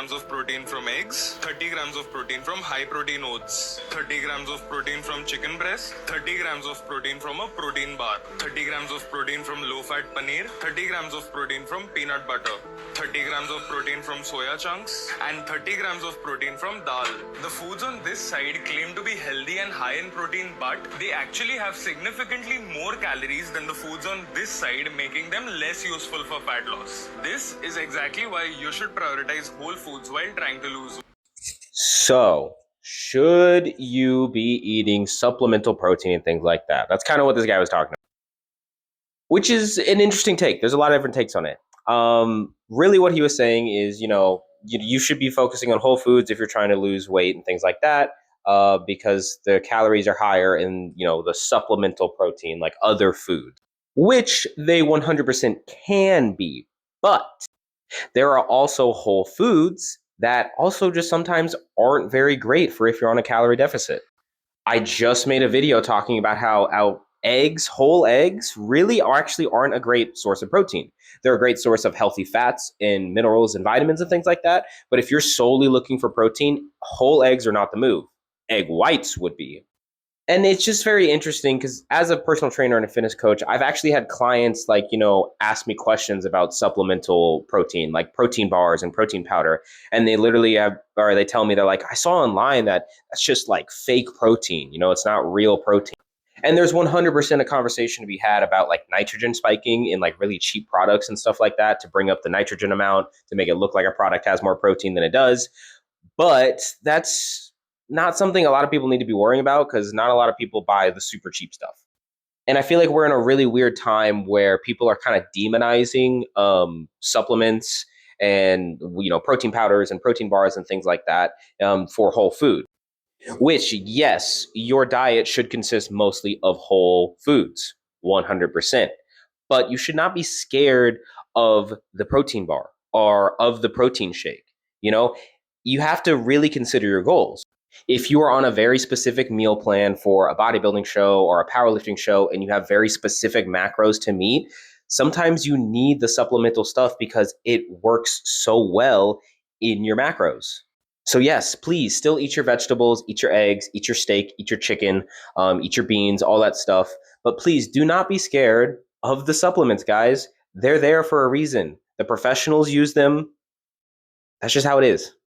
grams of protein from eggs, 30 grams of protein from high protein oats, 30 grams of protein from chicken breast, 30 grams of protein from a protein bar, 30 grams of protein from low-fat paneer, 30 grams of protein from peanut butter, 30 grams of protein from soya chunks, and 30 grams of protein from dal. The foods on this side claim to be healthy and high in protein, but they actually have significantly more calories than the foods on this side, making them less useful for fat loss. This is exactly why you should prioritize whole foods while trying to lose weight. So, should you be eating supplemental protein and things like that? That's kind of what this guy was talking about, which is an interesting take. There's a lot of different takes on it. Really what he was saying is, you should be focusing on whole foods if you're trying to lose weight and things like that, because the calories are higher in, the supplemental protein, like other foods, which they 100% can be. But there are also whole foods that also just sometimes aren't very great for if you're on a calorie deficit. I just made a video talking about how whole eggs, really aren't a great source of protein. They're a great source of healthy fats and minerals and vitamins and things like that. But if you're solely looking for protein, whole eggs are not the move. Egg whites would be. And it's just very interesting because as a personal trainer and a fitness coach, I've actually had clients ask me questions about supplemental protein, like protein bars and protein powder. And they literally they tell me, they're like, I saw online that that's just like fake protein. It's not real protein. And there's 100% a conversation to be had about like nitrogen spiking in like really cheap products and stuff like that to bring up the nitrogen amount to make it look like a product has more protein than it does. But that's not something a lot of people need to be worrying about because not a lot of people buy the super cheap stuff. And I feel like we're in a really weird time where people are kind of demonizing supplements and protein powders and protein bars and things like that for whole food. Which, yes, your diet should consist mostly of whole foods, 100%. But you should not be scared of the protein bar or of the protein shake. You have to really consider your goals. If you are on a very specific meal plan for a bodybuilding show or a powerlifting show and you have very specific macros to meet, sometimes you need the supplemental stuff because it works so well in your macros. So yes, please still eat your vegetables, eat your eggs, eat your steak, eat your chicken, eat your beans, all that stuff. But please do not be scared of the supplements, guys. They're there for a reason. The professionals use them. That's just how it is.